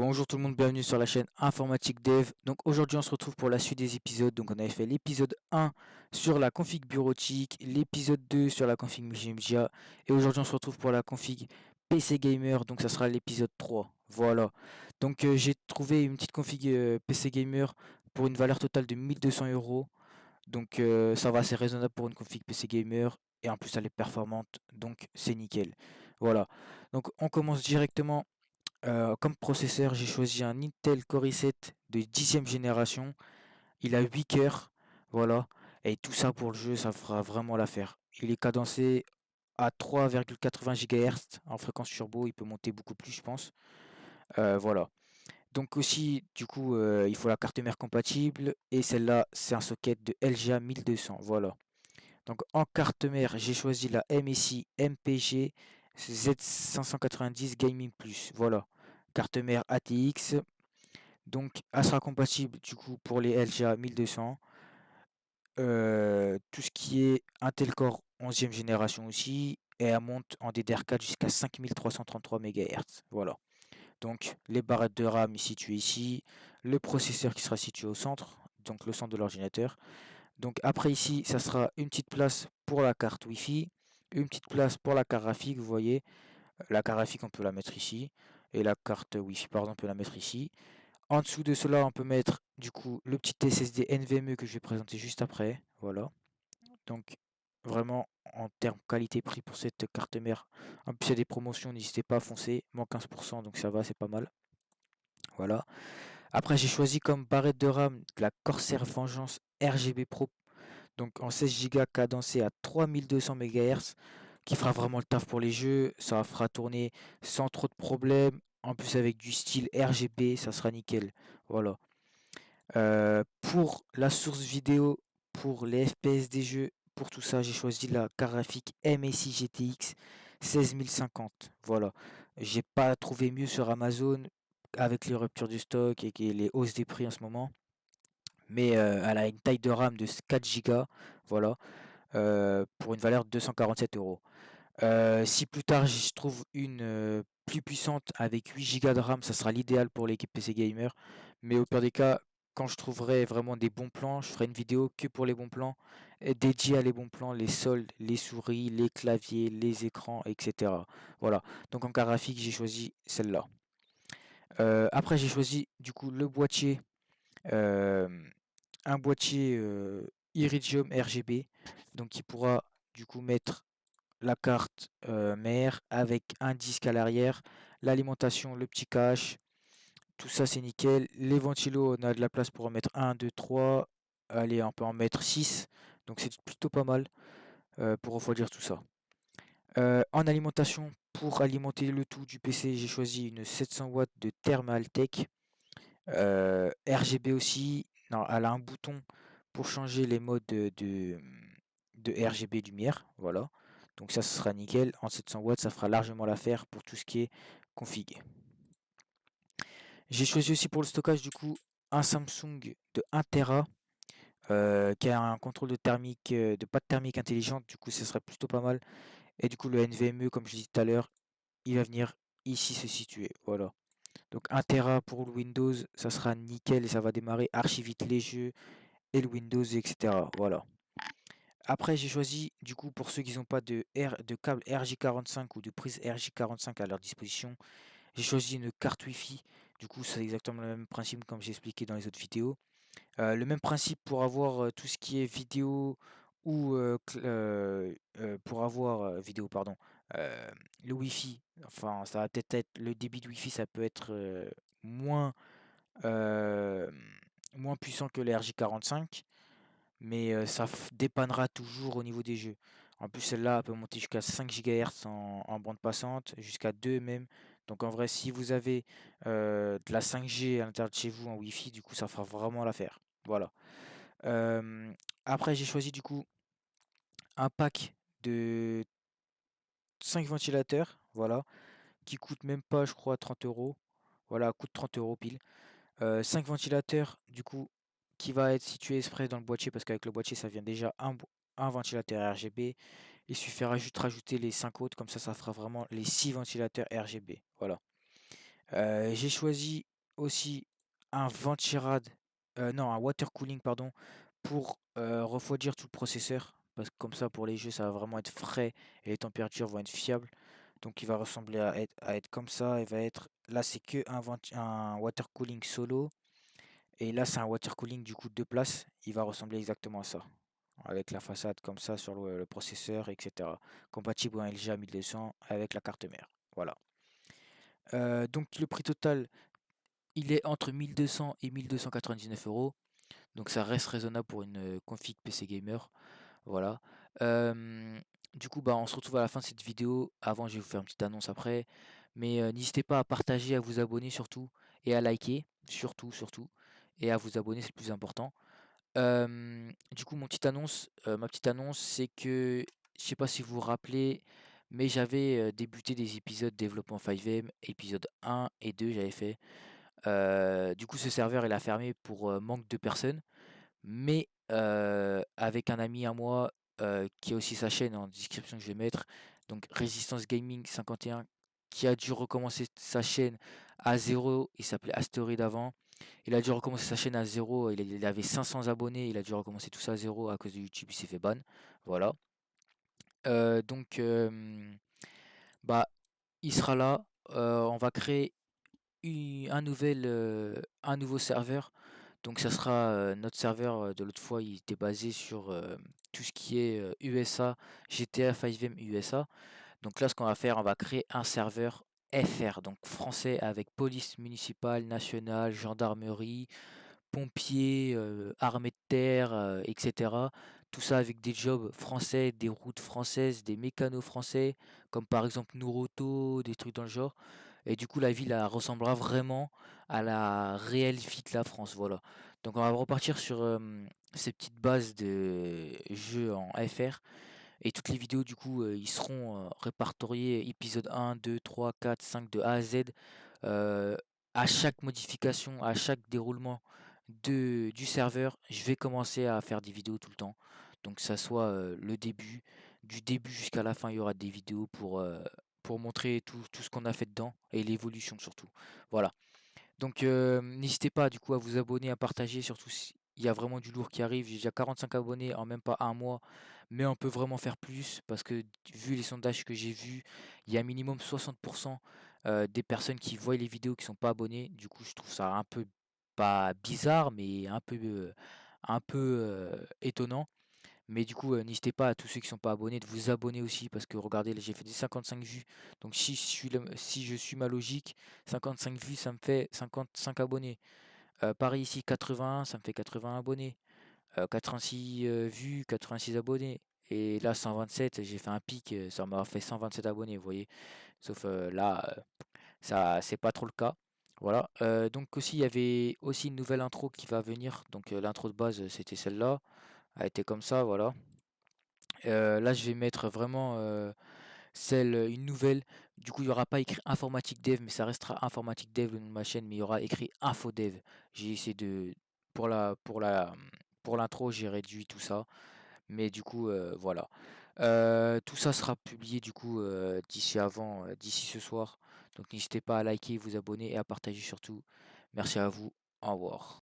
Bonjour tout le monde, bienvenue sur la chaîne Informatique Dev. Donc aujourd'hui on se retrouve pour la suite des épisodes. Donc on avait fait l'épisode 1 sur la config bureautique, l'épisode 2 sur la config multimédia et aujourd'hui on se retrouve pour la config PC Gamer. Donc ça sera l'épisode 3. Voilà. Donc j'ai trouvé une petite config PC Gamer pour une valeur totale de 1200 euros. Donc ça va, c'est raisonnable pour une config PC Gamer et en plus elle est performante, donc c'est nickel. Voilà. Donc on commence directement. Comme processeur, j'ai choisi un Intel Core i7 de 10e génération. Il a 8 cœurs, voilà. Et tout ça pour le jeu, ça fera vraiment l'affaire. Il est cadencé à 3,80 GHz en fréquence turbo. Il peut monter beaucoup plus, je pense. Voilà. Donc aussi, du coup, il faut la carte mère compatible. Et celle-là, c'est un socket de LGA 1200. Voilà. Donc en carte mère, j'ai choisi la MSI MPG Z590 Gaming Plus. Voilà. Carte mère ATX. Donc elle sera compatible du coup pour les LGA 1200. Tout ce qui est Intel Core 11e génération aussi. Et elle monte en DDR4 jusqu'à 5333 MHz. Voilà. Donc les barrettes de RAM situées ici. Le processeur qui sera situé au centre. Donc le centre de l'ordinateur. Donc après ici, ça sera une petite place pour la carte Wi-Fi, une petite place pour la carte graphique, vous voyez. La carte graphique, on peut la mettre ici. Et la carte Wi-Fi, pardon, on peut la mettre ici. En dessous de cela, on peut mettre du coup le petit SSD NVMe que je vais présenter juste après. Voilà. Donc vraiment en termes qualité-prix pour cette carte mère. En plus, il y a des promotions, n'hésitez pas à foncer. Moins 15%, donc ça va, c'est pas mal. Voilà. Après, j'ai choisi comme barrette de RAM la Corsair Vengeance RGB Pro. Donc en 16 Go cadencé à 3200 MHz, qui fera vraiment le taf pour les jeux. Ça fera tourner sans trop de problèmes. En plus avec du style RGB, ça sera nickel. Voilà. Pour la source vidéo, pour les FPS des jeux, pour tout ça, j'ai choisi la carte graphique MSI GTX 16050. Voilà. J'ai pas trouvé mieux sur Amazon avec les ruptures du stock et les hausses des prix en ce moment. Mais elle a une taille de RAM de 4 Go. Voilà. Pour une valeur de 247 euros. Si plus tard je trouve une plus puissante avec 8 Go de RAM, ça sera l'idéal pour l'équipe PC Gamer. Mais au pire des cas, quand je trouverai vraiment des bons plans, je ferai une vidéo que pour les bons plans, dédiée à les bons plans, les soldes, les souris, les claviers, les écrans, etc. Voilà. Donc en carte graphique, j'ai choisi celle-là. Après, j'ai choisi du coup le boîtier, euh, un boîtier Iridium RGB, donc qui pourra du coup mettre la carte mère avec un disque à l'arrière, l'alimentation, le petit cache, tout ça c'est nickel. Les ventilos, on a de la place pour en mettre un 2 3 allez on peut en mettre 6 donc c'est plutôt pas mal pour refroidir tout ça. En alimentation, pour alimenter le tout du PC, j'ai choisi une 700 watts de Thermaltake, RGB aussi. Non, elle a un bouton pour changer les modes de RGB lumière, voilà. Donc ça, ce sera nickel. En 700 watts, ça fera largement l'affaire pour tout ce qui est config. J'ai choisi aussi pour le stockage, du coup, un Samsung de 1 Tera qui a un contrôle de thermique, de pâte thermique intelligente. Du coup, ce serait plutôt pas mal. Et du coup, le NVMe, comme je disais tout à l'heure, il va venir ici se situer. Voilà. Donc 1 Tera pour le Windows, ça sera nickel et ça va démarrer archi vite les jeux et le Windows, etc. Voilà. Après, j'ai choisi, du coup, pour ceux qui n'ont pas de câble RJ45 ou de prise RJ45 à leur disposition, j'ai choisi une carte Wi-Fi. Du coup, c'est exactement le même principe comme j'ai expliqué dans les autres vidéos. Le même principe pour avoir tout ce qui est vidéo ou pour avoir vidéo, pardon, euh, le Wi-Fi. Enfin, ça va peut-être être le débit de Wi-Fi, ça peut être moins, euh, moins puissant que le RJ45. Mais ça dépannera toujours au niveau des jeux. En plus, celle-là peut monter jusqu'à 5 GHz en bande passante, jusqu'à 2 même. Donc en vrai, si vous avez de la 5G à l'intérieur de chez vous en Wi-Fi, du coup, ça fera vraiment l'affaire. Voilà. Euh, Après, j'ai choisi du coup un pack de 5 ventilateurs, voilà, qui coûte même pas, je crois, 30 euros. Voilà, coûte 30 euros pile. 5 ventilateurs, du coup, qui va être situé exprès dans le boîtier, parce qu'avec le boîtier, ça vient déjà un ventilateur RGB. Il suffira juste de rajouter les 5 autres, comme ça fera vraiment les 6 ventilateurs RGB. Voilà. J'ai choisi aussi un ventirad, non, un water cooling, pardon, pour refroidir tout le processeur. Parce que comme ça, pour les jeux, ça va vraiment être frais et les températures vont être fiables. Donc, il va ressembler à être comme ça. Il va être, là, c'est que un water cooling solo. Et là, c'est un water cooling du coup deux places. Il va ressembler exactement à ça. Avec la façade comme ça sur le processeur, etc. Compatible en LGA 1200 avec la carte mère. Voilà. Donc, le prix total, il est entre 1200 et 1299 euros. Donc ça reste raisonnable pour une config PC gamer. Voilà. Du coup, bah, on se retrouve à la fin de cette vidéo. Avant, je vais vous faire une petite annonce après. Mais n'hésitez pas à partager, à vous abonner surtout. Et à liker. Surtout, surtout. Et à vous abonner, c'est le plus important. Du coup, ma petite annonce, c'est que, je sais pas si vous vous rappelez, mais j'avais débuté des épisodes développement 5M, épisode 1 et 2, j'avais fait. Du coup, ce serveur, il a fermé pour manque de personnes. Mais avec un ami à moi qui a aussi sa chaîne en description que je vais mettre, donc Résistance Gaming 51, qui a dû recommencer sa chaîne à zéro. Il s'appelait Asteroid avant. Il a dû recommencer sa chaîne à zéro. Il avait 500 abonnés. Il a dû recommencer tout ça à zéro à cause de YouTube. Il s'est fait ban. Voilà. Donc, bah, il sera là. On va créer un nouveau serveur. Donc ça sera notre serveur de l'autre fois, il était basé sur tout ce qui est USA, GTA 5M USA. Donc là, ce qu'on va faire, on va créer un serveur FR, donc français avec police municipale, nationale, gendarmerie, pompiers, armée de terre, etc. Tout ça avec des jobs français, des routes françaises, des mécanos français, comme par exemple Nouroto, des trucs dans le genre. Et du coup, la ville elle ressemblera vraiment à la réelle vie de la France, voilà. Donc on va repartir sur ces petites bases de jeux en FR. Et toutes les vidéos, du coup, ils seront répertoriés épisode 1, 2, 3, 4, 5 de A à Z. Euh, à chaque modification, à chaque déroulement du serveur, je vais commencer à faire des vidéos tout le temps. Donc ça soit le début, du début jusqu'à la fin, il y aura des vidéos pour montrer tout ce qu'on a fait dedans et l'évolution surtout. Voilà. Donc n'hésitez pas du coup à vous abonner, à partager, surtout s'il y a vraiment du lourd qui arrive. J'ai déjà 45 abonnés en même pas un mois, mais on peut vraiment faire plus parce que vu les sondages que j'ai vus, il y a minimum 60% des personnes qui voient les vidéos qui sont pas abonnées. Du coup, je trouve ça un peu pas bizarre, mais un peu étonnant. Mais du coup, n'hésitez pas à tous ceux qui sont pas abonnés de vous abonner aussi parce que regardez, là, j'ai fait des 55 vues. Donc si je suis ma logique, 55 vues, ça me fait 55 abonnés. Pareil ici, 81, ça me fait 80 abonnés. 86 vues, 86 abonnés. Et là, 127, j'ai fait un pic, ça m'a fait 127 abonnés, vous voyez. Sauf là, ça, c'est pas trop le cas. Voilà. Donc aussi, il y avait aussi une nouvelle intro qui va venir. Donc l'intro de base, c'était celle-là. Elle a été comme ça, voilà. Là, je vais mettre vraiment une nouvelle. Du coup, il n'y aura pas écrit informatique dev, mais ça restera informatique dev le nom de ma chaîne, mais il y aura écrit info dev. J'ai essayé de pour l'intro, j'ai réduit tout ça, mais du coup, voilà. Tout ça sera publié du coup d'ici ce soir. Donc n'hésitez pas à liker, vous abonner et à partager surtout. Merci à vous. Au revoir.